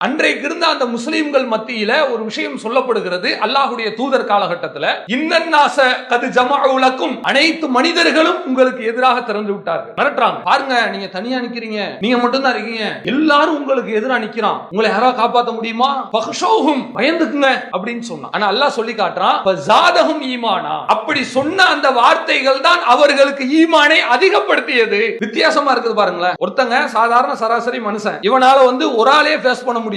அன்றைக்கு இருந்த அந்த முஸ்லிம்கள் மத்தியில ஒரு விஷயம் சொல்லப்படுகிறது. அல்லாஹ்வுடைய தூதர் காலகட்டத்தில் இன்னன்னாஸ கது ஜமஉலக்கும், அனைத்து மனிதர்களும் உங்களுக்கு எதிராக திரண்டு விட்டார்கள். மிரட்டுறாங்க, பாருங்க நீங்க தனியா நிக்கிறீங்க, நீங்க மட்டும் தான் இருக்கீங்க, எல்லாரும் உங்களுக்கு எதிராக நிக்கிறான், உங்களை யாராவது காப்பாற்ற முடியுமா? ஃபக்ஷௌஹும், பயந்துக்குங்க அப்படின்னு சொன்னான். ஆனா அல்லாஹ் சொல்லி காட்டுறான் ஃபஸாதஹும் ஈமானா. அப்படி சொன்ன அந்த வார்த்தைகள் தான் அவர்களுக்கு ஈமானை அதிகப்படுத்தியது. வித்தியாசமா இருக்குது பாருங்களேன். ஒருத்தங்க சாதாரண சராசரி மனுஷன், இவனால ஒரு ஆளே ஃபேஸ் பண்ண முடியாது.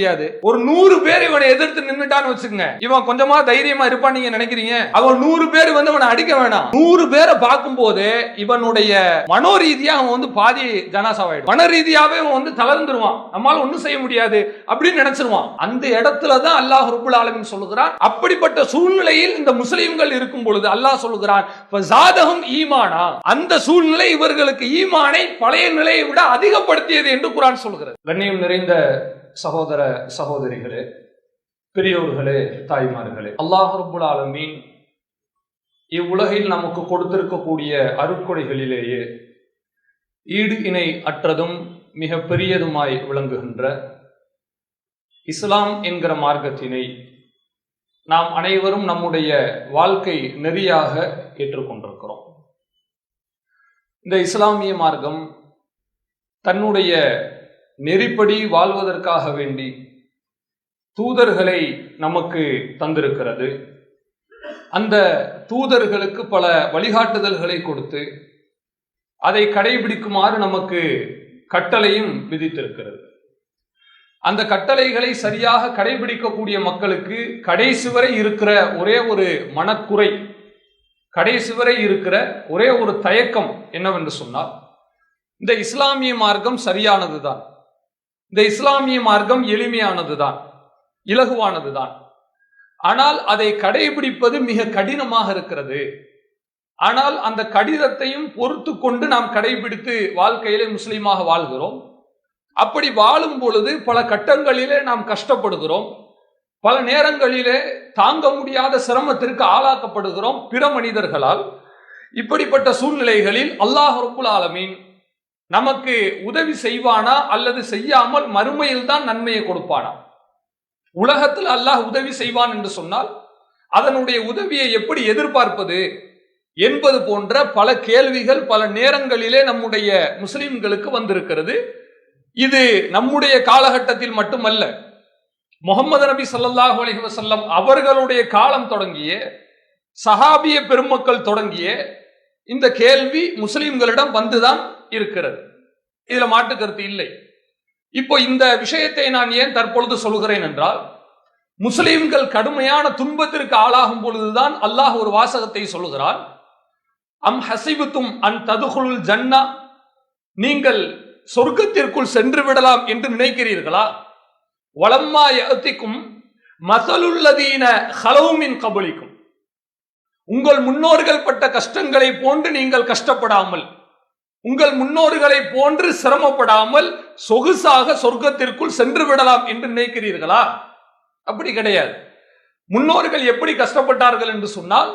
ஒரு 100 பேர் இவனை எதிர்த்து நின்னுட்டான்னு வச்சுக்கங்க, இவன் கொஞ்சமா தைரியமா இருப்பான் நீங்க நினைக்கிறீங்க. அவன் 100 பேர் அவனை அடிக்க வேணாம், 100 பேரை பார்க்கும் போது இவனுடைய மனோரீதியா அவன் பாதி ஜனாசாவாயிடும். மன ரீதியாவே அவன் தளர்ந்துருவான், நம்மால ஒண்ணும் செய்ய முடியாது அப்படின்னு நினைச்சிருவான். அந்த இடத்துல தான் அல்லாஹ் ரப்புல் ஆலமீன் சொல்லுகிறான், அப்படிப்பட்ட சூழ்நிலையில் இந்த முஸ்லிம்கள் இருக்கும் பொழுது அல்லாஹ் சொல்லுகிறான் ஃபஸாதஹும் ஈமானா. அந்த சூழ்நிலை இவர்களுக்கு ஈமானை பழைய நிலையை விட அதிகப்படுத்தியது என்று குர்ஆன் சொல்கிறது. கண்ணியம் நிறைந்த சகோதர சகோதரிகளே, பெரியோர்களே, தாய்மார்களே, அல்லாஹ் ரப்புல் ஆலமீன் இவ்வுலகில் நமக்கு கொடுத்திருக்கக்கூடிய அருட்கொடைகளிலேயே ஈடு இணை அற்றதும் மிக பெரியதுமாய் விளங்குகின்ற இஸ்லாம் என்கிற மார்க்கத்தினை நாம் அனைவரும் நம்முடைய வாழ்க்கை நெறியாக ஏற்றுக்கொண்டிருக்கிறோம். இந்த இஸ்லாமிய மார்க்கம் தன்னுடைய நெறிப்படி வாழ்வதற்காக வேண்டி தூதர்களை நமக்கு தந்திருக்கிறது. அந்த தூதர்களுக்கு பல வழிகாட்டுதல்களை கொடுத்து அதை கடைபிடிக்குமாறு நமக்கு கட்டளையும் விதித்திருக்கிறது. அந்த கட்டளைகளை சரியாக கடைபிடிக்கக்கூடிய மக்களுக்கு கடைசி வரை இருக்கிற ஒரே ஒரு மனக்குறை, கடைசி வரை இருக்கிற ஒரே ஒரு தயக்கம் என்னவென்று சொன்னால், இந்த இஸ்லாமிய மார்க்கம் சரியானதுதான், இந்த இஸ்லாமிய மார்க்கம் எளிமையானதுதான், இலகுவானதுதான், ஆனால் அதை கடைபிடிப்பது மிக கடினமாக இருக்கிறது. ஆனால் அந்த கடினத்தையும் பொறுத்து கொண்டு நாம் கடைபிடித்து வாழ்க்கையிலே முஸ்லீமாக வாழ்கிறோம். அப்படி வாழும் பொழுது பல கட்டங்களிலே நாம் கஷ்டப்படுகிறோம், பல நேரங்களிலே தாங்க முடியாத சிரமத்திற்கு ஆளாக்கப்படுகிறோம் பிற மனிதர்களால். இப்படிப்பட்ட சூழ்நிலைகளில் அல்லாஹ் ரப்புல் ஆலமீன் நமக்கு உதவி செய்வானா அல்லது செய்யாமல் மறுமையில் தான் நன்மையை கொடுப்பானா? உலகத்தில் அல்லாஹ் உதவி செய்வான் என்று சொன்னால் அதனுடைய உதவியை எப்படி எதிர்பார்ப்பது என்பது போன்ற பல கேள்விகள் பல நேரங்களிலே நம்முடைய முஸ்லிம்களுக்கு வந்திருக்கிறது. இது நம்முடைய காலகட்டத்தில் மட்டுமல்ல, முஹம்மது நபி ஸல்லல்லாஹு அலைஹி வஸல்லம் அவர்களுடைய காலம் தொடங்கிய சஹாபிய பெருமக்கள் தொடங்கிய இந்த கேள்வி முஸ்லிம்களிடம் வந்துதான் இருக்கிறது. இதுல மாற்று கருத்து இல்லை. இப்போ இந்த விஷயத்தை நான் ஏன் தற்பொழுது சொல்கிறேன் என்றால், முஸ்லிம்கள் கடுமையான துன்பத்திற்கு ஆளாகும் பொழுதுதான் அல்லாஹ் ஒரு வாசகத்தை சொல்லுகிறான், அம் ஹசிபுத்தும் அன் ததுகுல் ஜன்னா, நீங்கள் சொர்க்கத்திற்குள் சென்று விடலாம் என்று நினைக்கிறீர்களா? வலம்மா யஅதிக்கும் மஸலுல்லதீன ஹலவு மின் கபலிக்கும், உங்கள் முன்னோர்கள் பட்ட கஷ்டங்களை போன்று நீங்கள் கஷ்டப்படாமல், உங்கள் முன்னோர்களை போன்று சிரமப்படாமல் சொகுசாக சொர்க்கத்திற்குள் சென்று விடலாம் என்று நினைக்கிறீர்களா? அப்படி கிடையாது. முன்னோர்கள் எப்படி கஷ்டப்பட்டார்கள் என்று சொன்னால்,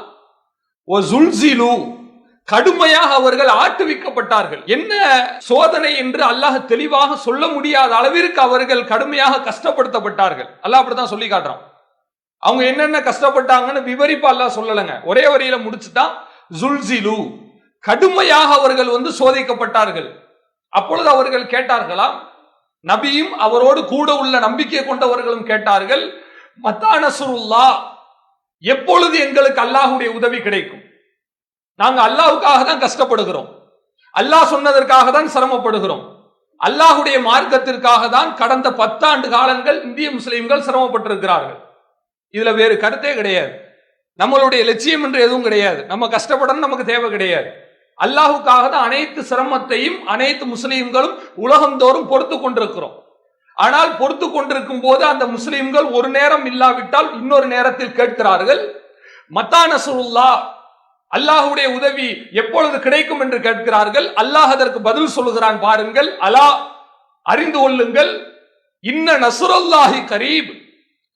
கடுமையாக அவர்கள் ஆட்டுவிக்கப்பட்டார்கள். என்ன சோதனை என்று அல்லாஹ் தெளிவாக சொல்ல முடியாத அளவிற்கு அவர்கள் கடுமையாக கஷ்டப்படுத்தப்பட்டார்கள். அல்லாஹ் அப்படித்தான் சொல்லி காட்டுறான். அவங்க என்னென்ன கஷ்டப்பட்டாங்கன்னு விவரிப்பா அல்லாஹ் சொல்லலங்க, ஒரே வரியில முடிச்சுட்டான், ஜுல்சிலு, கடுமையாக அவர்கள் சோதிக்கப்பட்டார்கள். அப்பொழுது அவர்கள் கேட்டார்களாம், நபியும் அவரோடு கூட உள்ள நம்பிக்கை கொண்டவர்களும் கேட்டார்கள், மத்தா நஸ்ருல்லாஹ், எப்பொழுது எங்களுக்கு அல்லாஹ்வுடைய உதவி கிடைக்கும்? நாங்க அல்லாஹ்வுக்காக தான் கஷ்டப்படுகிறோம், அல்லாஹ் சொன்னதற்காக தான் சிரமப்படுகிறோம், அல்லாஹ்வுடைய மார்க்கத்திற்காக தான் கடந்த 10 ஆண்டு காலங்கள் இந்திய முஸ்லிம்கள் சிரமப்பட்டிருக்கிறார்கள். இதுல வேறு கருத்தே கிடையாது. நம்மளுடைய லட்சியம் என்று எதுவும் கிடையாது, நம்ம கஷ்டப்படணும் நமக்கு தேவை கிடையாது. அல்லாஹ்வுக்காக தான் அனைத்து சிரமத்தையும் அனைத்து முஸ்லிம்களும் உலகந்தோறும் பொறுத்து கொண்டிருக்கிறோம். ஆனால் பொறுத்து கொண்டிருக்கும் போது அந்த முஸ்லிம்கள் ஒரு நேரம் இல்லாவிட்டால் இன்னொரு நேரத்தில் கேட்கிறார்கள், மத்தா நஸ்ருல்லாஹ், அல்லாஹ்வுடைய உதவி எப்பொழுது கிடைக்கும் என்று கேட்கிறார்கள். அல்லாஹ் அதற்கு பதில் சொல்லுகிறான், பாருங்கள், அலா, அறிந்து கொள்ளுங்கள், இன்ன நஸ்ருல்லாஹி கரீப்,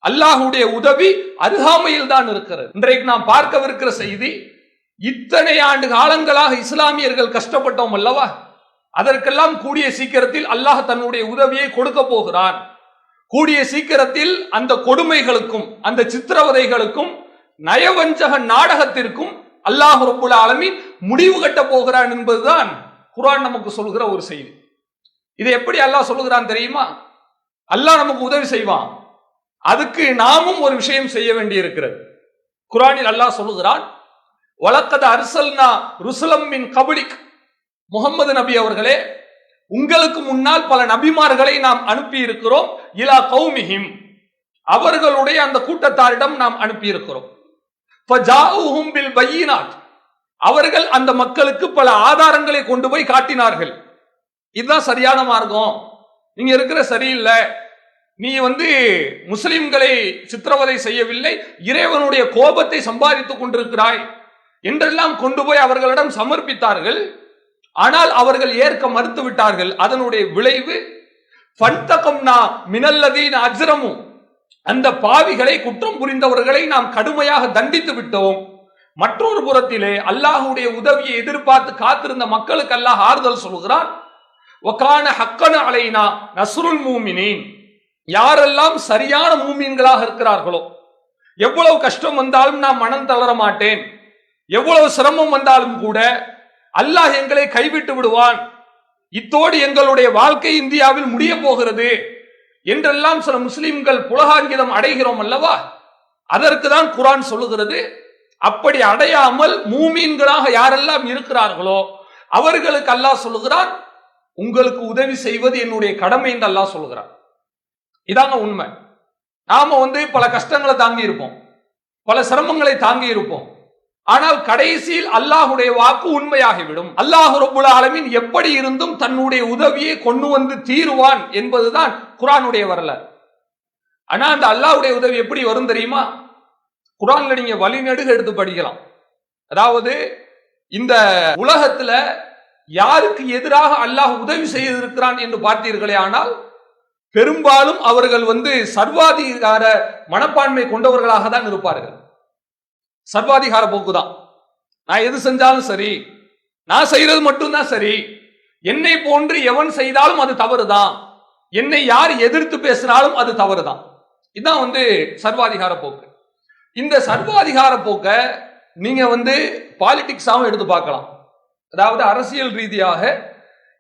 அல்லாஹ்வுடைய உதவி அருகாமையில் தான் இருக்கிறது. இன்றைக்கு நாம் பார்க்கவிருக்கிற செய்தி, இத்தனை ஆண்டு காலங்களாக இஸ்லாமியர்கள் கஷ்டப்பட்டோம் அல்லவா, அதற்கெல்லாம் கூடிய சீக்கிரத்தில் அல்லாஹ் தன்னுடைய உதவியை கொடுக்க போகிறான். கூடிய சீக்கிரத்தில் அந்த கொடுமைகளுக்கும் அந்த சித்திரவதைகளுக்கும் நயவஞ்சக நாடகத்திற்கும் அல்லாஹ் ரப்புல் ஆலமீன் முடிவு கட்ட போகிறான் என்பதுதான் குர்ஆன் நமக்கு சொல்கிற ஒரு செய்தி. இதை எப்படி அல்லாஹ் சொல்லுகிறான் தெரியுமா? அல்லாஹ் நமக்கு உதவி செய்வான், அதுக்கு நாமும் ஒரு விஷயம் செய்ய வேண்டி இருக்கிறது. குர்ஆனில் அல்லாஹ் சொல்லுகிறான், வலக்கத் அர்சல்னா ருசுலம் மின் கப்லிக், முகமது நபி அவர்களே, உங்களுக்கு முன்னால் பல நபிமார்களை நாம் அனுப்பி இருக்கிறோம். இலா கௌமிஹிம், அவர்களுடைய அந்த கூட்டத்தாரிடம் நாம் அனுப்பி இருக்கிறோம். ஃபஜாஉஹும் பில் பையினாத், அவர்கள் அந்த மக்களுக்கு பல ஆதாரங்களை கொண்டு போய் காட்டினார்கள். இதுதான் சரியான மார்க்கம், நீங்க இருக்கிற சரியில்லை, நீ முஸ்லிம்களை சித்திரவதை செய்யவில்லை, இறைவனுடைய கோபத்தை சம்பாதித்துக் கொண்டிருக்கிறாய் என்றெல்லாம் கொண்டு போய் அவர்களிடம் சமர்ப்பித்தார்கள். ஆனால் அவர்கள் ஏற்க மறுத்து விட்டார்கள். அதனுடைய விளைவு ஃபன்தகம்னா மினல்லதீன அஜ்ரமு, அந்த பாவிகளை, குற்றம் புரிந்தவர்களை நாம் கடுமையாக தண்டித்து விட்டோம். மற்றொரு புறத்திலே அல்லாஹ்வுடைய உதவியை எதிர்பார்த்து காத்திருந்த மக்களுக்கு அல்லாஹ் ஆறுதல் சொல்கிறான், வகான ஹக்கன அலைனா நஸ்ருல் மூமினீன், யாரெல்லாம் சரியான மூமின்களாக இருக்கிறார்களோ, எவ்வளவு கஷ்டம் வந்தாலும் நான் மனம் தளர மாட்டேன், எவ்வளவு சிரமம் வந்தாலும் கூட அல்லாஹ் எங்களை கைவிட்டு விடுவான், இத்தோடு எங்களுடைய வாழ்க்கை இந்தியாவில் முடிய போகிறது என்றெல்லாம் சில முஸ்லிம்கள் புலகாங்கிதம் அடைகிறோம் அல்லவா? அதற்கு தான் குர்ஆன் சொல்லுகிறது, அப்படி அடையாமல் மூமீன்களாக யாரெல்லாம் இருக்கிறார்களோ அவர்களுக்கு அல்லாஹ் சொல்லுகிறான், உங்களுக்கு உதவி செய்வது என்னுடைய கடமை என்று அல்லாஹ் சொல்லுகிறான். இதாங்க உண்மை. நாம பல கஷ்டங்களை தாங்கி இருப்போம், பல சிரமங்களை தாங்கி இருப்போம். ஆனால் கடைசியில் அல்லாஹுடைய வாக்கு உண்மையாகிவிடும். அல்லாஹ் ரப்புல் ஆலமீன் எப்படி இருந்தும் தன்னுடைய உதவியை கொண்டு வந்து தீருவான் என்பதுதான் குர்ஆனுடைய வரலாறு. ஆனா அந்த அல்லாஹ்வுடைய உதவி எப்படி வரும் தெரியுமா? குர்ஆன்ல நீங்க வழிநெடுக எடுத்து படிக்கலாம். அதாவது இந்த உலகத்துல யாருக்கு எதிராக அல்லாஹ் உதவி செய்திருக்கிறான் என்று பார்த்தீர்களே ஆனால் பெரும்பாலும் அவர்கள் சர்வாதிகார மனப்பான்மை கொண்டவர்களாக தான் இருப்பார்கள். சர்வாதிகார போக்குதான். நான் எது செஞ்சாலும் சரி, நான் செய்யறது மட்டும்தான் சரி, என்னை போன்று எவன் செய்தாலும் அது தவறுதான், என்னை யார் எதிர்த்து பேசினாலும் அது தவறுதான். இதுதான் சர்வாதிகார போக்கு. இந்த சர்வாதிகார போக்க நீங்க பாலிடிக்ஸாவும் எடுத்து பார்க்கலாம். அதாவது அரசியல் ரீதியாக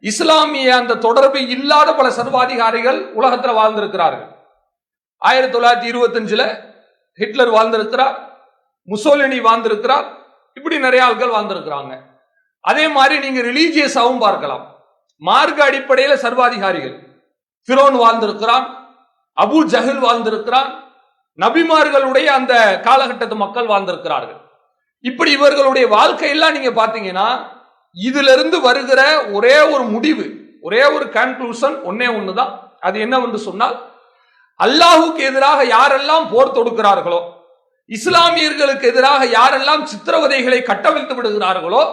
இஸ்லாமிய அந்த தொடர்பு இல்லாத பல சர்வாதிகாரிகள் உலகத்தில் வாழ்ந்திருக்கிறார்கள். 1925 ஹிட்லர் வாழ்ந்திருக்கிறார், முசோலினி வாழ்ந்திருக்கிறார், இப்படி நிறைய ஆட்கள் வாழ்ந்திருக்கிறாங்க. அதே மாதிரி நீங்க ரிலீஜியஸாவும் பார்க்கலாம். மார்க்க அடிப்படையில் சர்வாதிகாரிகள், ஃபிரௌன் வாழ்ந்திருக்கிறான், அபு ஜஹல் வாழ்ந்திருக்கிறான், நபிமார்களுடைய அந்த காலகட்டத்து மக்கள் வாழ்ந்திருக்கிறார்கள். இப்படி இவர்களுடைய வாழ்க்கையெல்லாம் நீங்க பாத்தீங்கன்னா இதுல இருந்து வருகிற ஒரே ஒரு முடிவு, ஒரே ஒரு கன்க்ளூஷன் ஒன்னே ஒண்ணுதான். அது என்னவென்று சொன்னால், அல்லாஹுக்கு எதிராக யாரெல்லாம் போர் தொடுக்கிறார்களோ, இஸ்லாமியர்களுக்கு எதிராக யாரெல்லாம் சித்திரவதைகளை கட்டவிழ்த்து விடுகிறார்களோ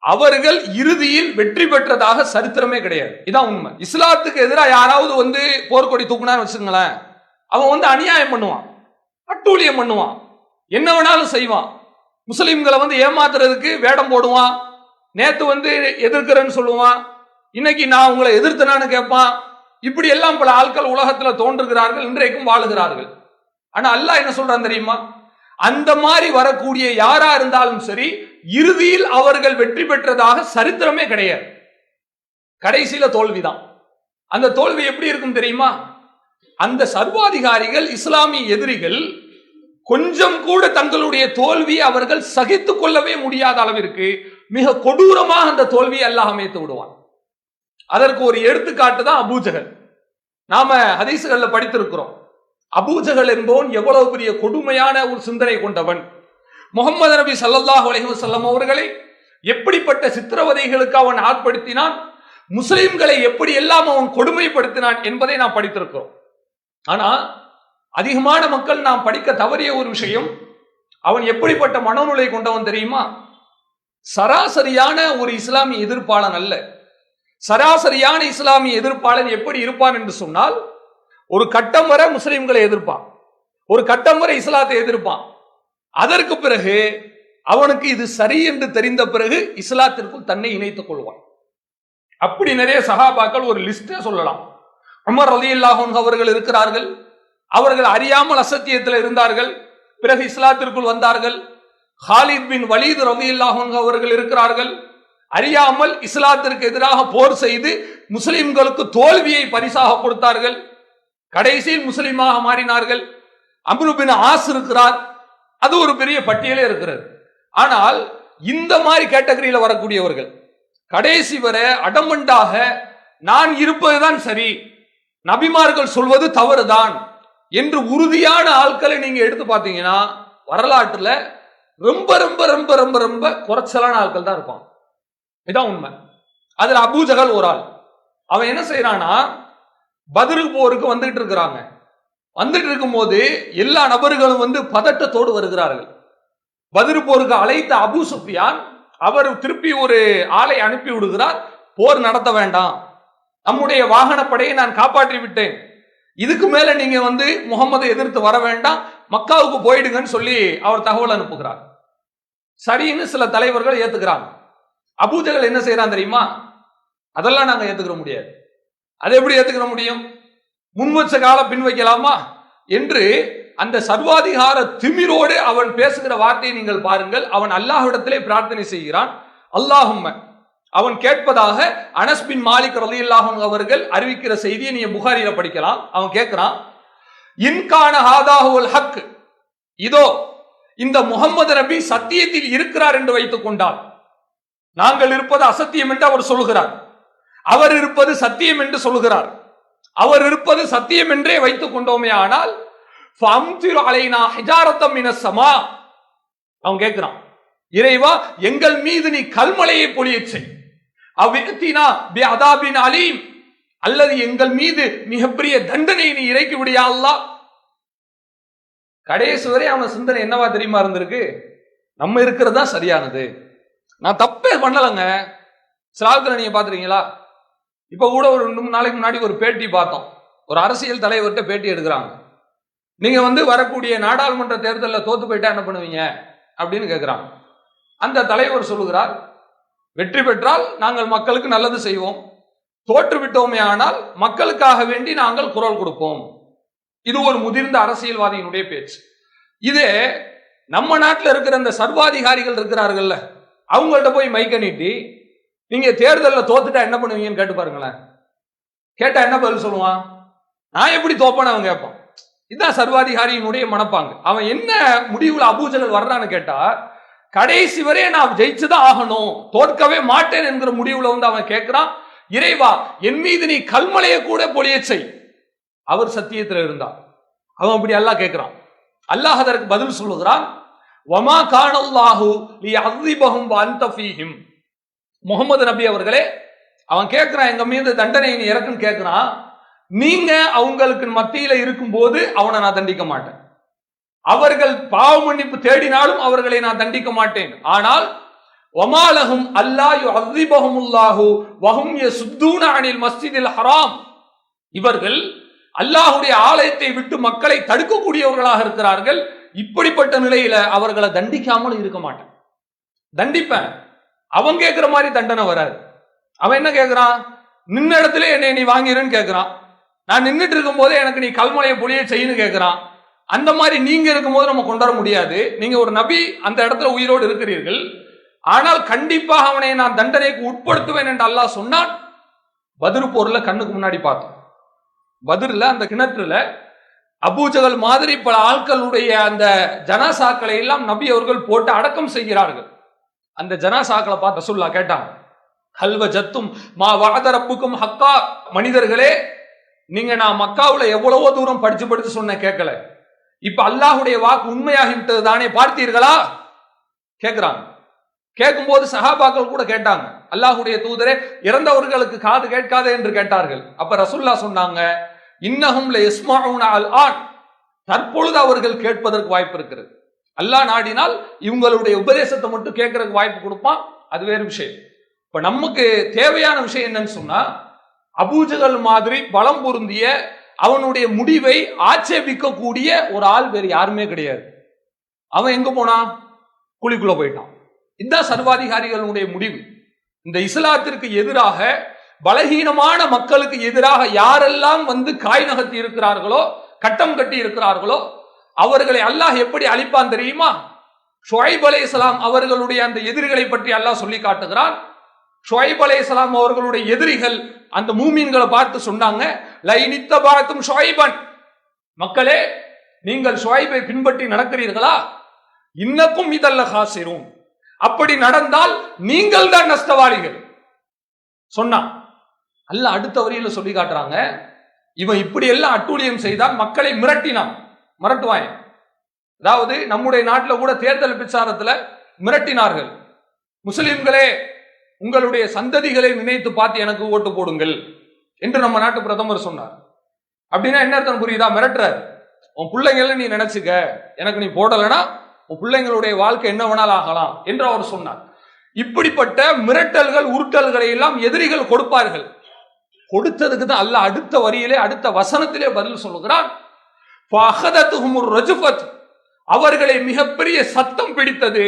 அவர்கள் இறுதியில் வெற்றி பெற்றதாக சரித்திரமே கிடையாது. இதான் உண்மை. இஸ்லாத்துக்கு எதிராக யாராவது போர்க்கொடி தூக்குனான்னு வச்சுங்களேன், அவன் அநியாயம் பண்ணுவான், அட்டூழியம் பண்ணுவான், என்ன வேணாலும் செய்வான். முஸ்லிம்களை ஏமாத்துறதுக்கு வேடம் போடுவான். நேத்து எதிர்க்கிறேன்னு சொல்லுவான், இன்னைக்கு நான் உங்களை எதிர்த்தனான்னு கேட்பான். இப்படி எல்லாம் பல ஆட்கள் உலகத்துல தோன்றுகிறார்கள், இன்றைக்கும் வாழுகிறார்கள். ஆனா அல்லாஹ் என்ன சொல்றான் தெரியுமா? அந்த மாதிரி வரக்கூடிய யாரா இருந்தாலும் சரி, இறுதியில் அவர்கள் வெற்றி பெற்றதாக சரித்திரமே கிடையாது. கடைசியில தோல்விதான். அந்த தோல்வி எப்படி இருக்கும் தெரியுமா? அந்த சர்வாதிகாரிகள், இஸ்லாமிய எதிரிகள் கொஞ்சம் கூட தங்களுடைய தோல்வியை அவர்கள் சகித்துக் கொள்ளவே முடியாத அளவிற்கு மிக கொடூரமாக அந்த தோல்வியை அல்லாஹ் அமைத்து விடுவான். அதற்கு ஒரு எடுத்துக்காட்டு தான் அபூஜஹல். நாம ஹதீஸ்கள்ல படித்திருக்கிறோம். அபூஜஹல் என்பவன் எவ்வளவு பெரிய கொடுமையான ஒரு சிந்தனை கொண்டவன். முஹம்மது நபி ஸல்லல்லாஹு அலைஹி வஸல்லம் அவர்களை எப்படிப்பட்ட சித்திரவதைகளுக்கு அவன் ஆட்படுத்தினான், முஸ்லிம்களை எப்படி எல்லாம் அவன் கொடுமைப்படுத்தினான் என்பதை நாம் படித்திருக்கிறோம். ஆனா அதிகமான மக்கள் நாம் படிக்க தவறிய ஒரு விஷயம், அவன் எப்படிப்பட்ட மனநிலை கொண்டவன் தெரியுமா? சராசரியான ஒரு இஸ்லாமிய எதிர்ப்பாளன் அல்ல. சராசரியான இஸ்லாமிய எதிர்ப்பாளன் எப்படி இருப்பான் என்று சொன்னால், ஒரு கட்டம் வரை முஸ்லிம்களை எதிர்ப்பான், ஒரு கட்டம் வரை இஸ்லாத்தை எதிர்ப்பான். அதற்கு பிறகு அவனுக்கு இது சரி என்று தெரிந்த பிறகு இஸ்லாத்திற்குள் தன்னை இணைத்துக் கொள்வான். அப்படி நிறைய சஹாபாக்கள் ஒரு லிஸ்டே சொல்லலாம். உமர் ரலியல்லாஹு அன்ஹு அவர்கள் இருக்கிறார்கள். அவர்கள் அறியாமல் அசத்தியத்தில் இருந்தார்கள். பிறகு இஸ்லாத்திற்குள் வந்தார்கள். ஹாலித் பின் வலீத் ரலியல்லாஹு அன்ஹு அவர்கள் இருக்கிறார்கள். அறியாமல் இஸ்லாத்திற்கு எதிராக போர் செய்து முஸ்லிம்களுக்கு தோல்வியை பரிசாக கொடுத்தார்கள். கடைசியில் முஸ்லிமாக மாறினார்கள். அம்ரு பின் ஆஸ் இருக்கிறார். அது ஒரு பெரிய பட்டியலே இருக்கிறது. ஆனால் இந்த மாதிரி கேட்டகரியில் வரக்கூடியவர்கள் கடைசி வரை அடமண்டாக நான் இருப்பதுதான் சரி, நபிமார்கள் சொல்வது தவறுதான் என்று உறுதியான ஆட்களை நீங்க எடுத்து பார்த்தீங்கன்னா வரலாற்றுல ரொம்ப ரொம்ப ரொம்ப ரொம்ப ரொம்ப குறைச்சலான ஆட்கள் தான் இருப்பான். இதான் உண்மை. அதுல அபூ ஜஹல் ஒரு ஆள். அவன் என்ன செய்யறானா, பத்ரு போருக்கு வந்துட்டு இருக்கிறாங்க. வந்துட்டு இருக்கும் போது எல்லா நபர்களும் வந்து பதட்டத்தோடு வருகிறார்கள். பத்ரு போருக்கு அழைத்த அபூ சுஃபியான் அவர் திருப்பி ஒரு ஆளை அனுப்பி விடுகிறார். போர் நடத்த வேண்டாம், நம்முடைய வாகனப்படையை நான் காப்பாற்றி விட்டேன், இதுக்கு மேல நீங்க வந்து முகமதை எதிர்த்து வர வேண்டாம், மக்காவுக்கு போயிடுங்கன்னு சொல்லி அவர் தகவல் அனுப்புகிறார். சரின்னு சில தலைவர்கள் ஏத்துக்கிறாங்க. அபூ ஜஹல் என்ன செய்யறான் தெரியுமா, அதெல்லாம் நாங்க ஏத்துக்கிற முடியாது. அதை எப்படி ஏத்துக்கிற முடியும், முன் வச்ச கால பின் வைக்கலாமா என்று அந்த சர்வாதிகார திமிரோடு அவன் பேசுகிற வார்த்தையை நீங்கள் பாருங்கள். அவன் அல்லாஹ்விடத்திலே பிரார்த்தனை செய்கிறான். அல்லாஹும்ம, அவன் கேட்பதாக அனஸ் பின் மாலிக் ரலியல்லாஹு அன்ஹு அவர்கள் அறிவிக்கிற செய்தியை நீங்க புகாரில படிக்கலாம். அவன் கேட்கிறான், இன்கான ஹாதாஹுல் ஹக், இதோ இந்த முகமது நபி சத்தியத்தில் இருக்கிறார் என்று வைத்துக் கொண்டால், நாங்கள் இருப்பது அசத்தியம் என்று அவர் சொல்கிறார், அவர் இருப்பது சத்தியம் என்று சொல்கிறார், அவர் இருப்பது சத்தியம் என்றே வைத்துக் கொண்டோமே ஆனால் அவன் கேட்கிறான், இறைவா எங்கள் மீது நீ கல்மலையை பொழியச் செய், அல்லது எங்கள் மீது மிகப்பெரிய தண்டனை நீ இறக்கி விடியா அல்லாஹ். கடைசி வரை அவன் சிந்தனை என்னவா தெரியுமா இருந்திருக்கு, நம்ம இருக்கிறது தான் சரியானது, நான் தப்பே பண்ணலங்க. சிலாவுக்கு நீங்க பாத்துறீங்களா, இப்ப கூட ஒரு 2 நாளைக்கு முன்னாடி ஒரு பேட்டி பார்த்தோம். ஒரு அரசியல் தலைவர்கிட்ட பேட்டி எடுக்கிறாங்க. நீங்க வந்து வரக்கூடிய நாடாளுமன்ற தேர்தலில் தோத்து போயிட்டா என்ன பண்ணுவீங்க அப்படின்னு கேட்கிறாங்க. அந்த தலைவர் சொல்லுகிறார், வெற்றி பெற்றால் நாங்கள் மக்களுக்கு நல்லது செய்வோம், தோற்று விட்டோமே ஆனால் மக்களுக்காக வேண்டி நாங்கள் குரல் கொடுப்போம். இது ஒரு முதிர்ந்த அரசியல்வாதியினுடைய பேச்சு. இதே நம்ம நாட்டில் இருக்கிற அந்த சர்வாதிகாரிகள் இருக்கிறார்கள்ல, அவங்கள்ட்ட போய் மைக்க நீட்டி நீங்க தேர்தலில் தோத்துட்டா என்ன பண்ணுவீங்கன்னு கேட்டு பாருங்களேன். கேட்டா என்ன பதில் சொல்லுவான், நான் எப்படி தோப்பேன்னு அவன் கேட்பான். இதுதான் சர்வாதிகாரியினுடைய மனப்பாங்கு. அவன் என்ன முடிவுல அபூ ஜஹல் வர்றான்னு கேட்டா, கடைசி வரை நான் ஜெயிச்சுதான் ஆகணும், தோற்கவே மாட்டேன் என்கிற முடிவுல வந்து அவன் கேட்கிறான், இறைவா என் மீது நீ கல்மலையை கூட பொழிய செய், அவர் சத்தியத்தில் இருந்தான். அவன் அப்படி அல்லாஹ் கேட்கிறான். அல்லாஹ் அதற்கு பதில் சொல்லுகிறான், வமா கானல்லாஹு லியஅஸிபஹும் வஅன்த ஃபீஹிம். முகமது நபி அவர்களே, அவன் கேட்கிறான், எங்க மீது தண்டனை நீ இறக்குன்னு கேட்கிறான், நீங்க அவங்களுக்கு மத்தியில இருக்கும் போது அவனை நான் தண்டிக்க மாட்டேன், அவர்கள் பாவ மன்னிப்பு தேடினாலும் அவர்களை நான் தண்டிக்க மாட்டேன். ஆனால் வமாலஹும் அல்லா யுஅஸிபஹுமுல்லாஹு வஹும் யசுத்தூன அனில் மஸ்ஜிதில் ஹராம், இவர்கள் அல்லாஹ்வுடைய ஆலயத்தை விட்டு மக்களை தடுக்கக்கூடியவர்களாக இருக்கிறார்கள். இப்படிப்பட்ட நிலையில அவர்களை தண்டிக்காமல் இருக்க மாட்டேன், தண்டிப்பேன். அவன் கேட்கிற மாதிரி தண்டனை வராது. அவன் என்ன கேட்கிறான், நின்ன இடத்துல என்னை நீ வாங்கிருன்னு கேட்கிறான். நான் நின்றுட்டு இருக்கும் போதே எனக்கு நீ கல்மலையை பொழிய செய்யணும் கேட்கிறான். அந்த மாதிரி நீங்க இருக்கும் போது நம்ம கொண்டாட முடியாது. நீங்க ஒரு நபி அந்த இடத்துல உயிரோடு இருக்கிறீர்கள், ஆனால் கண்டிப்பாக அவனை நான் தண்டனைக்கு உட்படுத்துவேன் என்று அல்லாஹ் சொன்னான். பத்ரு போர்ல கண்ணுக்கு முன்னாடி பார்த்தோம். பத்ருல அந்த கிணற்றுல அபூ ஜஹல் மாதிரி பல ஆட்களுடைய அந்த ஜனாசாக்களை எல்லாம் நபி அவர்கள் போட்டு அடக்கம் செய்கிறார்கள். அந்த ஜனாசாக்களை பார்த்து ரசூலுல்லாஹ் கேட்டாங்க, ஹல்வ ஜத்தும் மா வஅத ரப்புக்கும் ஹக்கா, மனிதர்களே நீங்க நான் மக்காவுல எவ்வளவோ தூரம் படிச்சு சொன்ன கேட்கல, இப்ப அல்லாஹ்வுடைய வாக்கு உண்மையாகி விட்டது தானே, பார்த்தீர்களா கேட்கிறாங்க. கேட்கும் போது சஹாபாக்கள் கூட கேட்டாங்க, அல்லாஹ்வுடைய தூதரே இறந்தவர்களுக்கு காது கேட்காதே என்று கேட்டார்கள். அப்ப ரசூலுல்லாஹ் சொன்னாங்க, இன்னஹும் லயஸ்மஊன அல்ஆன், தற்பொழுது அவர்கள் கேட்பதற்கு வாய்ப்பு இருக்கிறது. அல்லாஹ் நாடினால் இவங்களுடைய உபதேசத்தை மட்டும் கேட்கறதுக்கு வாய்ப்பு கொடுப்பான், அது வேறு விஷயம். இப்ப நமக்கு தேவையான விஷயம் என்னன்னு சொன்னா, அபூ ஜஹல் மாதிரி பலம் பொருந்திய அவனுடைய முடிவை ஆட்சேபிக்கக்கூடிய ஒரு ஆள் வேறு யாருமே கிடையாது. அவன் எங்க போனா, குழிக்குள்ள போயிட்டான். இதுதான் சர்வாதிகாரிகளுடைய முடிவு. இந்த இஸ்லாத்திற்கு எதிராக பலகீனமான மக்களுக்கு எதிராக யாரெல்லாம் வந்து காய் நகர்த்தி இருக்கிறார்களோ, கட்டம் கட்டி இருக்கிறார்களோ, அவர்களை அல்லாஹ் எப்படி அழிப்பான் தெரியுமா? ஷுஐப் அலைஹிஸ்ஸலாம் அவர்களுடைய அந்த எதிரிகளை பற்றி அல்லாஹ் சொல்லி காட்டுகிறான். ஷுஐப் அலைஹிஸ்ஸலாம் அவர்களுடைய எதிரிகள் அந்த மூமீன்களை பார்த்து சொன்னாங்க, லைனித்தபாத்தும் ஷுஐபன், மக்களே நீங்கள் ஷுஐபை பின்பற்றி நடக்கிறீர்களா, இன்னக்கும் இதல்ல காசிரும், அப்படி நடந்தால் நீங்கள் தான் நஷ்டவாளிகள் சொன்னா. அல்லாஹ் அடுத்த வரியில சொல்லி காட்டுறாங்க, இவன் இப்படி எல்லாம் அட்டூழியம் செய்தால் மக்களை மிரட்டினான். மிரட்டுவான். அதாவது நம்முடைய நாட்டில் கூட தேர்தல் பிரச்சாரத்தில் மிரட்டினார்கள், முஸ்லிம்களே உங்களுடைய சந்ததிகளை நினைத்து பார்த்து எனக்கு ஓட்டு போடுங்கள் என்று நம்ம நாட்டு பிரதமர் சொன்னார். அப்படின்னா என்ன அர்த்தம் புரியுதா? மிரட்டுறாரு. உன் பிள்ளைங்களை நீ நினைச்சுக்க, எனக்கு நீ போடலைன்னா உன் பிள்ளைங்களுடைய வாழ்க்கை என்ன வேணாலும் ஆகலாம் என்று அவர் சொன்னார். இப்படிப்பட்ட மிரட்டல்கள் உருட்டல்களை எல்லாம் எதிரிகள் கொடுப்பார்கள். கொடுத்ததுக்கு தான் அல்லாஹ் அடுத்த வரியிலே அடுத்த வசனத்திலே பதில் சொல்லுகிறான், அவர்களை மிகப்பெரிய சத்தம் பிடித்தது,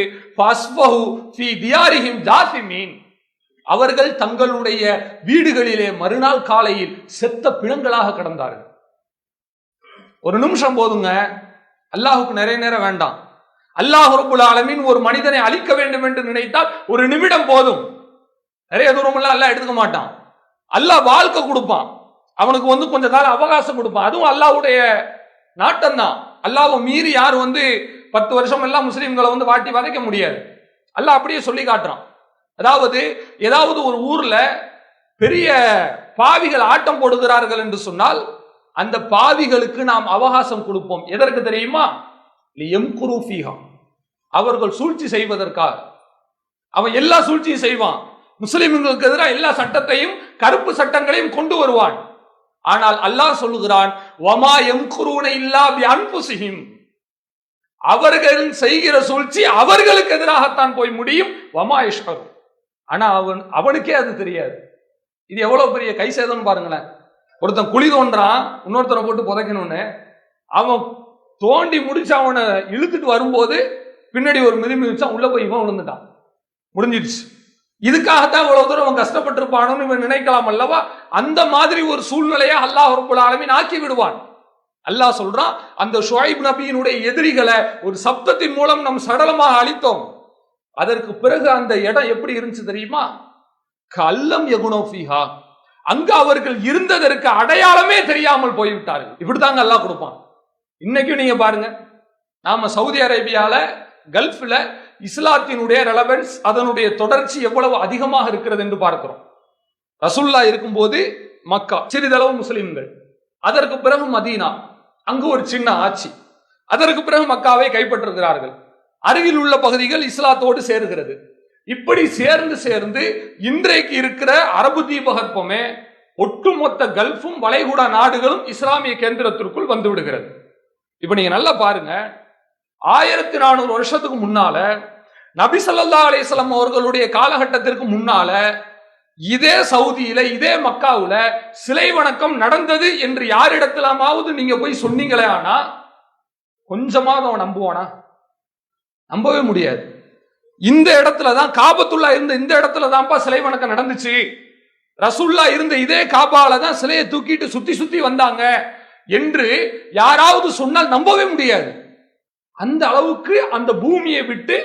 அவர்கள் தங்களுடைய வீடுகளிலே மறுநாள் காலையில் செத்த பிணங்களாக கிடந்தார்கள். ஒரு நிமிஷம் போதுங்க, அல்லாஹுக்கு நிறைய நேரம் வேண்டாம். அல்லாஹ் ரப்புல் ஆலமீன் ஒரு மனிதனை அழிக்க வேண்டும் என்று நினைத்தால் ஒரு நிமிடம் போதும். நிறைய தூரம் எல்லாம் அல்லாஹ் எடுத்துக்க மாட்டான். அல்லாஹ் வாழ்க்கை கொடுப்பான், அவனுக்கு வந்து கொஞ்ச காலம் அவகாசம் கொடுப்பான். அதுவும் அல்லாஹ்வுடைய நாட்டம் தான். அல்லாஹ்வை மீறி யார் வந்து 10 வருஷம் எல்லாம் முஸ்லிம்களை வந்து வாட்டி வதைக்க முடியாது. அல்லாஹ் அப்படியே சொல்லி காட்டுறான். அதாவது ஏதாவது ஒரு ஊர்ல பெரிய பாவிகள் ஆட்டம் போடுகிறார்கள் என்று சொன்னால் அந்த பாவிகளுக்கு நாம் அவகாசம் கொடுப்போம். எதற்கு தெரியுமா? அவர்கள் சூழ்ச்சி செய்வதற்காக. அவன் எல்லா சூழ்ச்சியும் செய்வான், முஸ்லிம்களுக்கு எதிராக எல்லா சட்டத்தையும் கருப்பு சட்டங்களையும் கொண்டு வருவான். ஆனால் அல்லாஹ் சொல்லுகிறான், வமா யம்குரூன இல்லா பிஅன்ஃபுஸிஹிம், அவர்கள் செய்கிற சூழ்ச்சி அவர்களுக்கு எதிராகத்தான் போய் முடியும். வமா யஷ்அரு, ஆனா அவனுக்கே அது தெரியாது. இது எவ்வளவு பெரிய கை சேதம் பாருங்களேன். ஒருத்தன் குழி தோன்றான், இன்னொருத்தனை போட்டு புதைக்கணும்னு, அவன் தோண்டி முடிச்சு அவனை இழுத்துட்டு வரும்போது பின்னாடி ஒரு மிதிமி வச்சான், உள்ள போய் இவன் விழுந்துட்டான், முடிஞ்சிடுச்சு. இதுக்காகத்தான் இவ்வளவு தூரம் அவன் கஷ்டப்பட்டிருப்பானு இவன் நினைக்கலாம் அல்லவா? அந்த மாதிரி ஒரு சூழ்நிலையை அல்லாஹ் ரப்புல் ஆலமீன் ஆக்கி விடுவான். அல்லாஹ் சொல்றான், அந்த ஷுஐப் நபியினுடைய எதிரிகளை ஒரு சப்தத்தின் மூலம் நம் சடலமாக அழித்தோம். அதற்கு பிறகு அந்த இடம் எப்படி இருந்துச்சு தெரியுமா? கல்லம் யகுனோஃபிஹா, அங்கு அவர்கள் இருந்ததற்கு அடையாளமே தெரியாமல் போய்விட்டார்கள். இப்படித்தாங்க அல்லாஹ் கொடுப்பான். இன்னைக்கும் நீங்க பாருங்க, நாம சவுதி அரேபியால கல்ஃப்ல இஸ்லாத்தினுடைய ரெலவன்ஸ், அதனுடைய தொடர்ச்சி எவ்வளவு அதிகமாக இருக்கிறது என்று பார்க்கிறோம். ரசூலுல்லாஹ் இருக்கும்போது மக்கா, சிறிதளவு முஸ்லிம்கள், அதற்கு பிறகு மதீனா, அங்கு ஒரு சின்ன ஆட்சி, அதற்கு பிறகு மக்காவை கைப்பற்றுகிறார்கள். அருகில் உள்ள பகுதிகள் இஸ்லாத்தோடு சேருகிறது. இப்படி சேர்ந்து சேர்ந்து இன்றைக்கு இருக்கிற அரபு தீபகற்பமே, ஒட்டுமொத்த கல்ஃபும் வளைகுடா நாடுகளும் இஸ்லாமிய கேந்திரத்திற்குள் வந்து விடுகிறது. இப்ப நீங்க நல்லா பாருங்க, 1400 வருஷத்துக்கு முன்னால நபி ஸல்லல்லாஹு அலைஹி வஸல்லம் அவர்களுடைய காலகட்டத்திற்கு முன்னால இதே சவுதியில இதே மக்காவுல சிலை வணக்கம் நடந்தது என்று யாரிடத்திலாமாவது நீங்க போய் சொன்னீங்களே, ஆனா கொஞ்சமாவது அவன் நம்புவானா? நம்பவே முடியாது. இந்த இடத்துலதான் காபத்துல்லா இருந்த இந்த இடத்துலதான்ப்பா சிலை வணக்கம் நடந்துச்சு, ரசூல்லா இருந்த இதே காபால தான் சிலையை தூக்கிட்டு சுத்தி சுத்தி வந்தாங்க என்று யாராவது சொன்னால் நம்பவே முடியாது. அந்த அளவுக்கு அந்த பூமியை விட்டு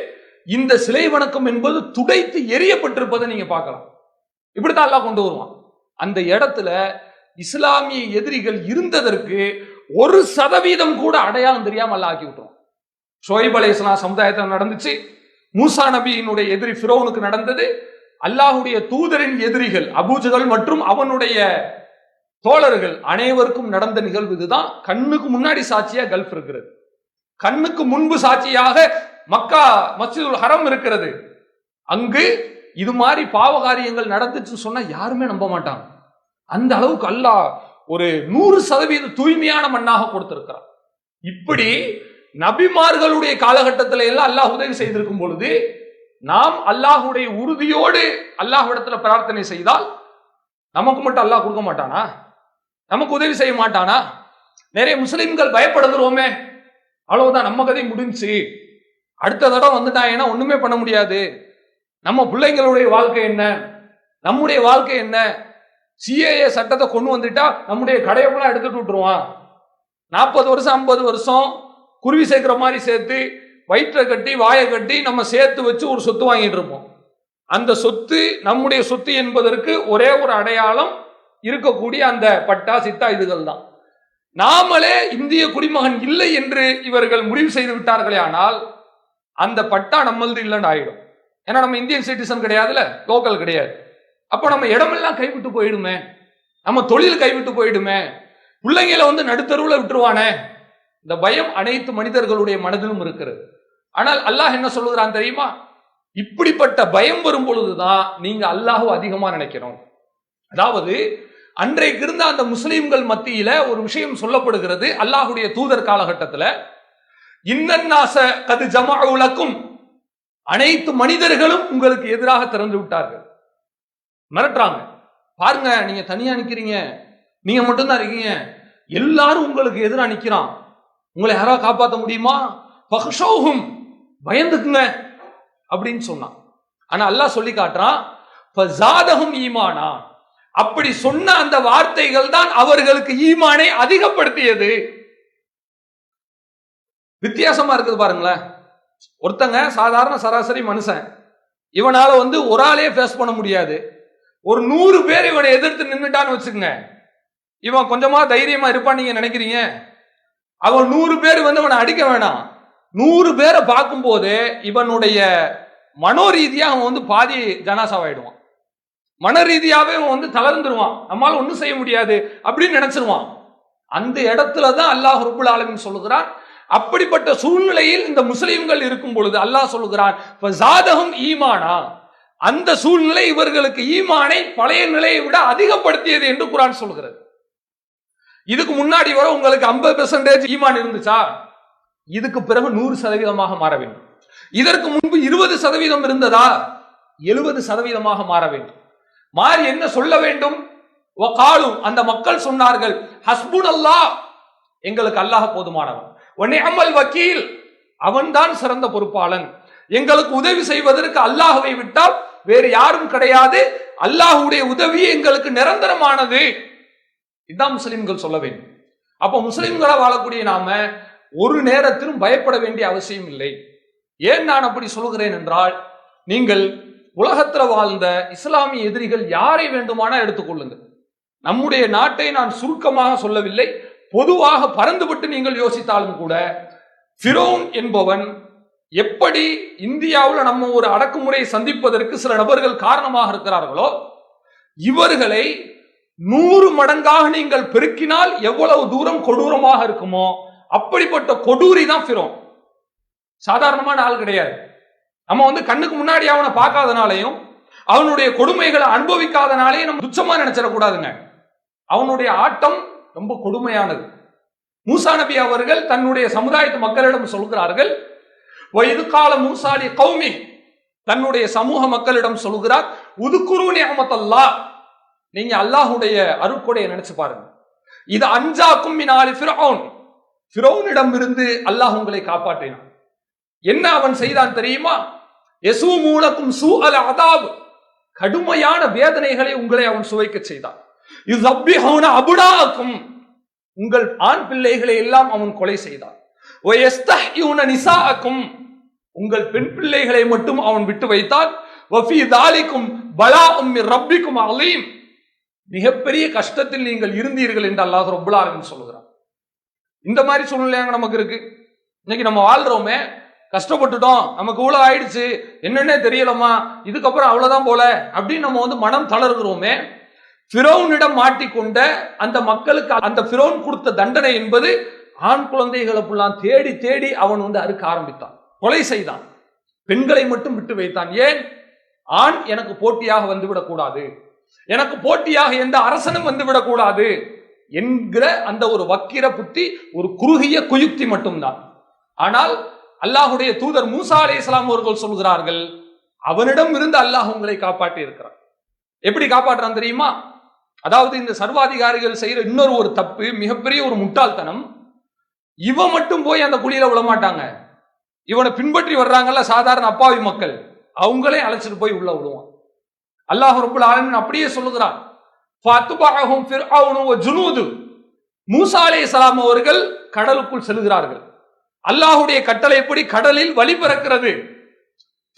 இந்த சிலை வணக்கம் என்பது துடைத்து எரியப்பட்டிருப்பதை நீங்க பார்க்கலாம். இப்படித்தான் அல்லாஹ் கொண்டு வருவான். அந்த இடத்துல இஸ்லாமிய எதிரிகள் இருந்ததற்கு 1% கூட அடையாளம் தெரியாம அல்லாஹ் ஆக்கி விட்டுருவான். ஷுஐப் அலைஹிஸ்ஸலாம் சமுதாயத்தில் நடந்துச்சு, மூசா நபியினுடைய எதிரி ஃபிரௌனுக்கு நடந்தது, அல்லாஹுடைய தூதரின் எதிரிகள் அபூஜஹல் மற்றும் அவனுடைய தோழர்கள் அனைவருக்கும் நடந்த நிகழ்வு இதுதான். கண்ணுக்கு முன்னாடி சாட்சியா கல்ஃப் இருக்கிறது, கண்ணுக்கு முன்பு சாட்சியாக மக்கா மஸ்ஜிதுல் ஹரம் இருக்கிறது. அங்கு இது மாதிரி பாவகாரியங்கள் நடந்துச்சுன்னு சொன்னா யாருமே நம்ப மாட்டாங்க. அந்த அளவுக்கு அல்லாஹ் ஒரு 100% தூய்மையான மண்ணாக கொடுத்திருக்கிறார். இப்படி நபிமார்களுடைய காலகட்டத்தில எல்லாம் அல்லாஹ் உதவி செய்திருக்கும் பொழுது நாம் அல்லாஹுடைய உறுதியோடு அல்லாஹ்விடத்துல பிரார்த்தனை செய்தால் நமக்கு மட்டும் அல்லாஹ் கொடுக்க மாட்டானா? நமக்கு உதவி செய்ய மாட்டானா? நிறைய முஸ்லிம்கள் பயப்படுகிறோமே, அவ்வளவுதான் நம்ம கதை முடிஞ்சு, அடுத்த தடவை வந்துட்டாங்கன்னா ஒண்ணுமே பண்ண முடியாது, நம்ம பிள்ளைங்களுடைய வாழ்க்கை என்ன, நம்முடைய வாழ்க்கை என்ன சிஏஏ சட்டத்தை கொண்டு வந்துட்டா நம்முடைய கடையெல்லாம் எடுத்துட்டு விட்டுருவான். 40 வருஷம் 50 வருஷம் குருவி சேர்க்கிற மாதிரி சேர்த்து வயிற்றை கட்டி வாயை கட்டி நம்ம சேர்த்து வச்சு ஒரு சொத்து வாங்கிட்டு இருப்போம். அந்த சொத்து நம்முடைய சொத்து என்பதற்கு ஒரே ஒரு அடையாளம் இருக்கக்கூடிய அந்த பட்டா சிட்டா இதுகள் தான். நாமளே இந்திய குடிமகன் இல்லை என்று இவர்கள் முடிவு செய்து விட்டார்களே, ஆனால் அந்த பட்டா நம்மளது இல்லைன்னு ஆயிடும். ஏன்னா நம்ம இந்தியன் சிட்டிசன் கிடையாதுல, லோக்கல் கிடையாது. அப்போ நம்ம இடமெல்லாம் கைவிட்டு போயிடுமே, நம்ம தொழில் கைவிட்டு போயிடுமே, பிள்ளைங்களை நடுத்தருவில் விட்டுருவானே. இந்த பயம் அனைத்து மனிதர்களுடைய மனதிலும் இருக்கிறது. ஆனால் அல்லாஹ் என்ன சொல்லுகிறான் தெரியுமா? இப்படிப்பட்ட பயம் வரும் பொழுதுதான் நீங்க அல்லாஹ்வை அதிகமா நினைக்கணும். அதாவது அன்றைக்கு இருந்த அந்த முஸ்லிம்கள் மத்தியில ஒரு விஷயம் சொல்லப்படுகிறது. அல்லாஹுடைய தூதர் காலகட்டத்தில் இன்னன்னாஸ கது ஜமஉ லக்கும், அனைத்து மனிதர்களும் உங்களுக்கு எதிராக திறந்து விட்டார்கள். மிரட்டுறாங்க, பாருங்க நீங்க தனியா நிக்கிறீங்க, நீங்க மட்டும்தான் இருக்கீங்க, எல்லாரும் உங்களுக்கு எதிராக நிக்கிறான், உங்களை யாராவது காப்பாற்ற முடியுமா? ஃபக்ஷௌஹும், பயந்துக்குங்க அப்படின்னு சொன்னான். ஆனா அல்லாஹ் சொல்லி காட்டுறான் ஃபஸாதஹும் ஈமானா, அப்படி சொன்ன அந்த வார்த்தைகள் தான் அவர்களுக்கு ஈமானை அதிகப்படுத்தியது. வித்தியாசமா இருக்குது பாருங்களேன். ஒருத்தங்க சாதாரண சராசரி மனுஷன், இவனால ஒரு ஆளே ஃபேஸ் பண்ண முடியாது. ஒரு 100 பேர் இவனை எதிர்த்து நின்றுட்டான்னு வச்சுக்கோங்க, இவன் கொஞ்சமா தைரியமா இருப்பான்னு நீங்க நினைக்கிறீங்க? அவன் 100 பேர் இவனை அடிக்க வேணாம், 100 பேரை பார்க்கும் போது இவனுடைய மனோரீதியா அவன் பாதி ஜனாசாவாயிடுவான். மன ரீதியாவே அவன் தளர்ந்துருவான், நம்மால ஒன்றும் செய்ய முடியாது அப்படின்னு நினைச்சிருவான். அந்த இடத்துல தான் அல்லாஹ் ரப்புல் ஆலமீன் சொல்லுகிறான், அப்படிப்பட்ட சூழ்நிலையில் இந்த முஸ்லிம்கள் இருக்கும் பொழுது அல்லாஹ் சொல்லுகிறான் ஃபஸாதஹும் ஈமானா, அந்த சூழ்நிலை இவர்களுக்கு ஈமானை பழைய நிலையை விட அதிகப்படுத்தியது என்று குர்ஆன் சொல்கிறது. இதுக்கு முன்னாடி வர உங்களுக்கு 50% ஈமான் இருந்துச்சா, இதுக்கு பிறகு 100% மாற வேண்டும். இதற்கு முன்பு 20% இருந்ததா, 70% மாற வேண்டும். மாறி என்ன சொல்ல வேண்டும்? வகாலு, அந்த மக்கள் சொன்னார்கள், ஹஸ்புனல்லாஹ், எங்களுக்கு அல்லாஹ் போதுமானவன், வ நிஅமல் வக்கீல், அவன்தான் சிறந்த பொறுப்பாளன், எங்களுக்கு உதவி செய்வதற்கு அல்லாஹ்வை விட்டால் வேறு யாரும் கிடையாது, அல்லாஹ்வுடைய உதவி எங்களுக்கு நிரந்தரமானது. இதுதான் முஸ்லிம்கள் சொல்ல வேண்டும். அப்போ முஸ்லிம்களா வாழக்கூடிய நாம ஒரு நேரத்திலும் பயப்பட வேண்டிய அவசியம் இல்லை. ஏன் நான் அப்படி சொல்கிறேன் என்றால், நீங்கள் உலகத்தில் வாழ்ந்த இஸ்லாமிய எதிரிகள் யாரை வேண்டுமானா எடுத்துக்கொள்ளுங்கள். நம்முடைய நாட்டை நான் சுருக்கமாக சொல்லவில்லை, பொதுவாக பறந்துபட்டு நீங்கள் யோசித்தாலும் கூட, ஃபிரௌன் என்பவன் எப்படி இந்தியாவில் நம்ம ஒரு அடக்குமுறையை சந்திப்பதற்கு சில நபர்கள் காரணமாக இருக்கிறார்களோ, இவர்களை 100 மடங்காக நீங்கள் பெருக்கினால் எவ்வளவு தூரம் கொடூரமாக இருக்குமோ அப்படிப்பட்ட கொடூரி தான் ஃபிரௌன். சாதாரணமான ஆள் கிடையாது. நம்ம கண்ணுக்கு முன்னாடி அவனை பார்க்காதனாலையும் அவனுடைய கொடுமைகளை அனுபவிக்காதனாலேயும் நம்ம துச்சமா நினைச்சிடக்கூடாதுங்க. அவனுடைய ஆட்டம் ரொம்ப கொடுமையானது. மூசா நபி அவர்கள் தன்னுடைய சமுதாயத்து மக்களிடம் சொல்கிறார்கள், வயது கால மூசாலி கௌமி, தன்னுடைய சமூக மக்களிடம் சொல்கிறார், உதுக்குரு நிஅமத்தல்லாஹ், நீங்க அல்லாஹ்வுடைய அருட்கொடையை நினைச்சு பாருங்க. இது அஞ்சாக்கும் மினாலி ஃபிரௌன், ஃபிரௌனிடம் இருந்து அல்லாஹ் உங்களை காப்பாற்றினான். என்ன அவன் செய்தான் தெரியுமா? யஸூமூலக்கும் சூஅல் அதாப், கடுமையான வேதனைகளை உங்களை அவன் சுவைக்க செய்தான். யுஸப்பிஹூன அபுனாக்கும், உங்கள் ஆண் பிள்ளைகளை எல்லாம் அவன் கொலை செய்தான். வயஸ்தஹ்யூன நிசாஅக்கும், உங்கள் பெண் பிள்ளைகளை மட்டும் அவன் விட்டு வைத்தான். வஃபீ தாலிக்கும் பலாஉம் மிர் ரப்பிக்கும் அலீம், மிகப்பெரிய கஷ்டத்தில் நீங்கள் இருந்தீர்கள் என்று அல்லாஹ் ரப்புல் ஆலமீன் சொல்கிறான். இந்த மாதிரி சூழ்நிலையாங்க நமக்கு இருக்கு. இன்னைக்கு நம்ம வாழ்றோமே, கஷ்டப்பட்டுட்டோம், நமக்கு இவ்வளவு ஆயிடுச்சு, என்னன்னே தெரியலமா, இதுக்கப்புறம் அவ்வளவுதான் போல அப்படின்னு நம்ம மனம் தளர்கிறோமே. ஃபிரௌனிடம் மாட்டிக்கொண்ட அந்த மக்களுக்கு அந்த ஃபிரௌன் கொடுத்த தண்டனை என்பது, ஆண் குழந்தைகளை புல்லாம் தேடி தேடி அவன் அறுக்க ஆரம்பித்தான், கொலை செய்தான், பெண்களை மட்டும் விட்டு வைத்தான். ஏன்? ஆண் எனக்கு போட்டியாக வந்துவிடக் கூடாது, எனக்கு போட்டியாக எந்த அரசனும் வந்துவிடக் கூடாது என்கிற அந்த ஒரு வக்கிர புத்தி, ஒரு குறுகிய குயுக்தி மட்டும்தான். ஆனால் அல்லாஹுடைய தூதர் மூசா அலைஹிஸ்ஸலாம் அவர்கள் சொல்கிறார்கள், அவனிடம் இருந்து அல்லாஹ் உங்களை காப்பாற்றி இருக்கிறான். எப்படி காப்பாற்றான் தெரியுமா? அதாவது இந்த சர்வாதிகாரிகள் செய்யற இன்னொரு ஒரு தப்பு, மிகப்பெரிய ஒரு முட்டாள்தனம். இவன் மட்டும் போய் அந்த குழியில விழமாட்டாங்க, இவனை பின்பற்றி வர்றாங்கல்ல சாதாரண அப்பாவி மக்கள், அவங்களே அழைச்சிட்டு போய் உள்ள விடுவான். அல்லாஹ் ரப்புல் ஆலமீன் அப்படியே சொல்லுகிறான், ஃபஅத்பஅஹும் ஃபிர்அவுனு வ ஜுனூது. மூசா அலைஹிஸ்ஸலாம் அவர்கள் கடலுக்குள் செல்கிறார்கள். அல்லாஹ்வுடைய கட்டளைப்படி கடலில் வழி பிறக்கிறது.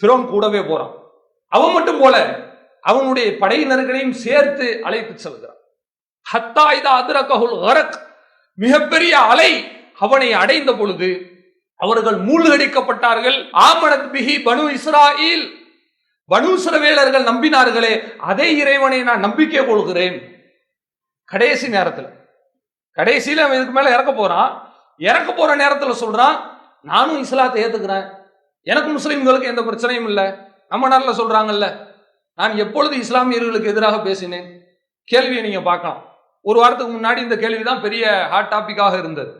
ஃபிரௌன் கூடவே போறான். அவன் மட்டும் போல அவனுடைய படையினர்களையும் சேர்த்து அழைத்து செல்கிறான். ஹத்தா இதா அத்ரகஹுல் கரக், மிகப்பெரிய அலை அவனை அடைந்த பொழுது அவர்கள் மூழ்கடிக்கப்பட்டார்கள். ஆமனத் பிஹி பனு இஸ்ராயில், பனு இஸ்ரவேலர்கள் நம்பினார்களே அதே இறைவனை நான் நம்பிக்கை கொள்கிறேன். கடைசி நேரத்தில், கடைசியில அவன் இதுக்கு மேல இறக்க போறான். இறக்க போற நேரத்தில் சொல்றான், நானும் இஸ்லாத்தை ஏத்துக்கிறேன், எனக்கு முஸ்லிம்களுக்கு எந்த பிரச்சனையும் இல்லை. நம்ம நாட்டில் சொல்றாங்கல்ல, நான் எப்பொழுது இஸ்லாமியர்களுக்கு எதிராக பேசினேன்? கேள்வியை நீங்க பார்க்கலாம். ஒரு வாரத்துக்கு முன்னாடி இந்த கேள்விதான் பெரிய ஹாட் டாபிக்காக இருந்தது.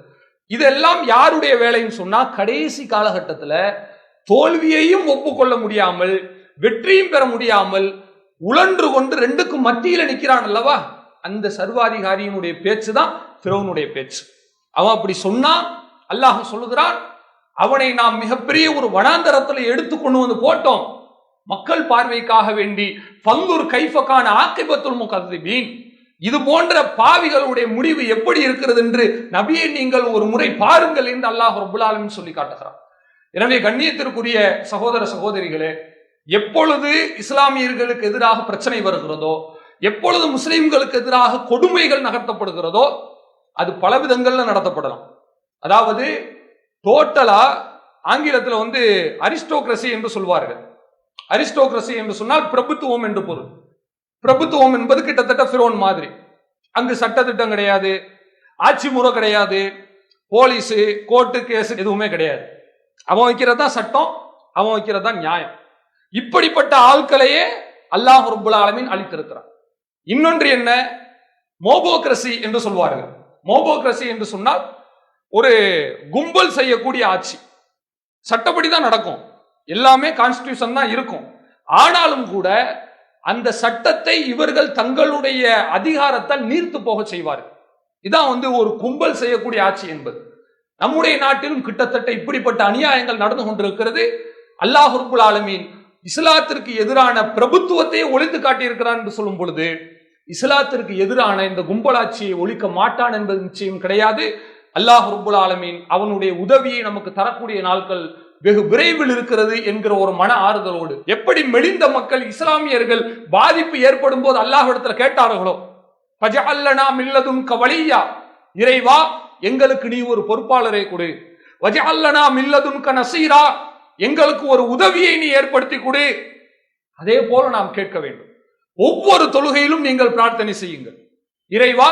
இதெல்லாம் யாருடைய வேலைன்னு சொன்னா, கடைசி காலகட்டத்தில் தோல்வியையும் ஒப்புக்கொள்ள முடியாமல் வெற்றியும் பெற முடியாமல் உழன்று கொண்டு ரெண்டுக்கும் மத்தியில நிற்கிறான் அல்லவா, அந்த சர்வாதிகாரியினுடைய பேச்சு தான் ஃபிரௌனுடைய பேச்சு. அவன் அப்படி சொன்னா அல்லாஹ் சொல்லுகிறான், அவனை நாம் மிகப்பெரிய ஒரு வனாந்தரத்தில் எடுத்து கொண்டு வந்து போட்டோம் மக்கள் பார்வைக்காக வேண்டி. ஃபந்தூர் கைஃபகான ஆக்கிபத்துல் முகத்திபீன், இது போன்ற பாவிகளுடைய முடிவு எப்படி இருக்கிறது என்று நபியை நீங்கள் ஒரு முறை பாருங்கள் என்று அல்லாஹ் ரப்பல் ஆலமீன் சொல்லி காட்டுகிறான். எனவே கண்ணியத்திற்குரிய சகோதர சகோதரிகளே, எப்பொழுது இஸ்லாமியர்களுக்கு எதிராக பிரச்சனை வருகிறதோ, எப்பொழுது முஸ்லிம்களுக்கு எதிராக கொடுமைகள் நகர்த்தப்படுகிறதோ, அது பல விதங்கள்ல நடத்தப்படலாம். அதாவது டோட்டலா ஆங்கிலத்தில் அரிஸ்டோக்ரசி என்று சொல்வார்கள். அரிஸ்டோக்ரசி என்று சொன்னால் பிரபுத்துவம் என்று பொருள். பிரபுத்துவம் என்பது கிட்டத்தட்ட ஃபிரௌன் மாதிரி. அங்கு சட்டத்திட்டம் கிடையாது, ஆட்சி முறை கிடையாது, போலீஸு கோர்ட்டு கேஸ் எதுவுமே கிடையாது. அவன் வைக்கிறது தான் சட்டம், அவன் வைக்கிறது தான் நியாயம். இப்படிப்பட்ட ஆட்களையே அல்லாஹ் ரப்பல் ஆலமீன் அளித்திருக்கிறார். இன்னொன்று என்ன, மோபோக்ரசி என்று சொல்வார்கள். மோபோக்ரசி என்று சொன்னால் ஒரு கும்பல் செய்யக்கூடிய ஆட்சி. சட்டப்படி தான் நடக்கும், எல்லாமே கான்ஸ்டிடியூஷன் தான் இருக்கும். ஆனாலும் கூட அந்த சட்டத்தை இவர்கள் தங்களுடைய அதிகாரத்தால் நீர்த்து போக செய்வார்கள். இதான் ஒரு கும்பல் செய்யக்கூடிய ஆட்சி என்பது. நம்முடைய நாட்டிலும் கிட்டத்தட்ட இப்படிப்பட்ட அநியாயங்கள் நடந்து கொண்டிருக்கிறது. அல்லாஹ் ரப்பல் ஆலமீன் இஸ்லாத்திற்கு எதிரான பிரபுத்துவத்தை ஒழித்து காட்டியிருக்கிறான் என்று சொல்லும் பொழுது, இஸ்லாத்திற்கு எதிரான இந்த கும்பலாட்சியை ஒழிக்க மாட்டான் என்பது நிச்சயம் கிடையாது. அல்லாஹ் ரப்பல் ஆலமீன் அவனுடைய உதவியை நமக்கு தரக்கூடிய நாட்கள் வெகு விரைவில் இருக்கிறது என்கிற ஒரு மன ஆறுதலோடு, எப்படி மெலிந்த மக்கள் இஸ்லாமியர்கள் பாதிப்பு ஏற்படும் போது அல்லாஹ்விடத்துல கேட்டார்களோ, ஃபஜஅல்னா மின் லதுன்க வலியா, இறைவா எங்களுக்கு நீ ஒரு பொறுப்பாளரை கொடு, வஜஅல்னா மின் லதுன்க நஸீரா, எங்களுக்கு ஒரு உதவியை நீ ஏற்படுத்தி கொடு. அதே போல நாம் கேட்க வேண்டும். ஒவ்வொரு தொழுகையிலும் நீங்கள் பிரார்த்தனை செய்யுங்கள், இறைவா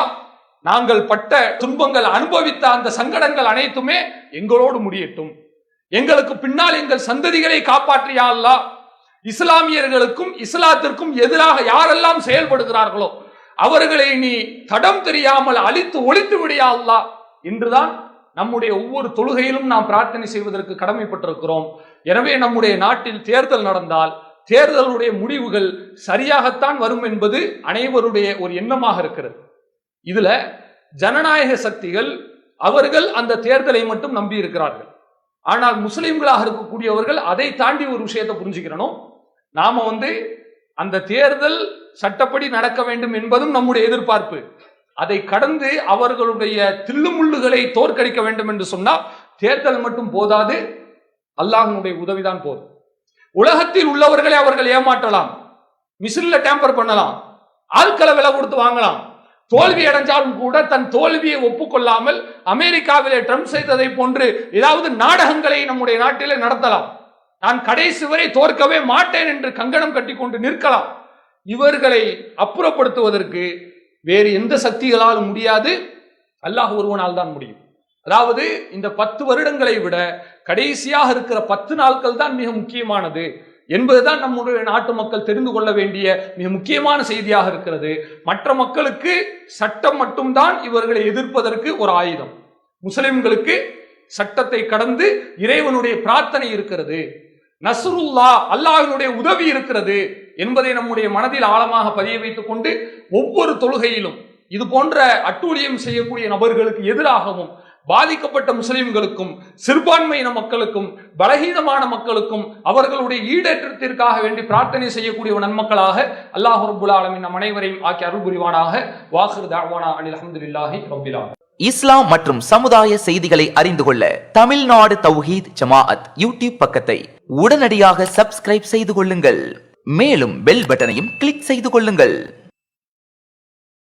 நாங்கள் பட்ட துன்பங்கள் அனுபவித்த அந்த சங்கடங்கள் அனைத்துமே எங்களோடு முடியட்டும், எங்களுக்கு பின்னால் எங்கள் சந்ததிகளை காப்பாற்றியா அல்லாஹ், இஸ்லாமியர்களுக்கும் இஸ்லாத்திற்கும் எதிராக யாரெல்லாம் செயல்படுகிறார்களோ அவர்களை நீ தடம் தெரியாமல் அழித்து ஒழித்து விடியா அல்லாஹ் என்றுதான் நம்முடைய ஒவ்வொரு தொழுகையிலும் நாம் பிரார்த்தனை செய்வதற்கு கடமைப்பட்டிருக்கிறோம். எனவே நம்முடைய நாட்டில் தேர்தல் நடந்தால் தேர்தலுடைய முடிவுகள் சரியாகத்தான் வரும் என்பது அனைவருடைய ஒரு எண்ணமாக இருக்கிறது. இதுல ஜனநாயக சக்திகள் அவர்கள் அந்த தேர்தலை மட்டும் நம்பி இருக்கிறார்கள். ஆனால் முஸ்லிம்களாக இருக்கக்கூடியவர்கள் அதை தாண்டி ஒரு விஷயத்தை புரிஞ்சுக்கிறணும். நாம அந்த தேர்தல் சட்டப்படி நடக்க வேண்டும் என்பதும் நம்முடைய எதிர்பார்ப்பு. அதை கடந்து அவர்களுடைய தில்லுமுள்ளுகளை தோற்கடிக்க வேண்டும் என்று சொன்னால் தேர்தல் மட்டும் போதாது, அல்லாஹ்வுடைய உதவிதான் போதும். உலகத்தில் உள்ளவர்களை அவர்கள் ஏமாற்றலாம், மிஷின்ல டேம்பர் பண்ணலாம், ஆட்களை விலை கொடுத்து வாங்கலாம். தோல்வி அடைஞ்சாலும் கூட தன் தோல்வியை ஒப்புக்கொள்ளாமல் அமெரிக்காவிலே ட்ரம்ப் செய்ததை போன்று ஏதாவது நாடகங்களை நம்முடைய நாட்டிலே நடத்தலாம். நான் கடைசி வரை தோற்கவே மாட்டேன் என்று கங்கணம் கட்டி கொண்டு நிற்கலாம். இவர்களை அப்புறப்படுத்துவதற்கு வேறு எந்த சக்திகளாலும் முடியாது, அல்லாஹ் ஒருவனால் தான் முடியும். அதாவது இந்த 10 வருடங்களை விட கடைசியாக இருக்கிற 10 நாட்கள் தான் மிக முக்கியமானது என்பதுதான் நம்முடைய நாட்டு மக்கள் தெரிந்து கொள்ள வேண்டிய மிக முக்கியமான செய்தியாக இருக்கிறது. மற்ற மக்களுக்கு சட்டம் மட்டும்தான் இவர்களை எதிர்ப்பதற்கு ஒரு ஆயுதம். முஸ்லிம்களுக்கு சட்டத்தை கடந்து இறைவனுடைய பிரார்த்தனை இருக்கிறது, நஸ்ருல்லா அல்லாஹ்வினுடைய உதவி இருக்கிறது என்பதை நம்முடைய மனதில் ஆழமாக பதிய வைத்துக் கொண்டு ஒவ்வொரு தொழுகையிலும் இது போன்ற அட்டூழியம் செய்யக்கூடிய நபர்களுக்கு எதிராகவும் பாதிக்கப்பட்ட முஸ்லிம்களுக்கும் சிறுபான்மையின மக்களுக்கும் பலகீனமான மக்களுக்கும் அவர்களுடைய ஈடேற்றத்திற்காக வேண்டி பிரார்த்தனை செய்யக்கூடிய நன்மக்களாக அல்லாஹ் ரப்பல் ஆலமீன் நம் அனைவரையும் ஆக்கி அருள் புரிவானாக. வாஹிரு தஅவானா அனில் ஹம்துலில்லாஹி ரப்பில் ஆலமீன். இஸ்லாம் மற்றும் சமுதாய செய்திகளை அறிந்து கொள்ள தமிழ்நாடு தௌஹீத் ஜமாஅத் யூடியூப் பக்கத்தை உடனடியாக சப்ஸ்கிரைப் செய்து கொள்ளுங்கள். மேலும் பெல் பட்டனையும் கிளிக் செய்து கொள்ளுங்கள்.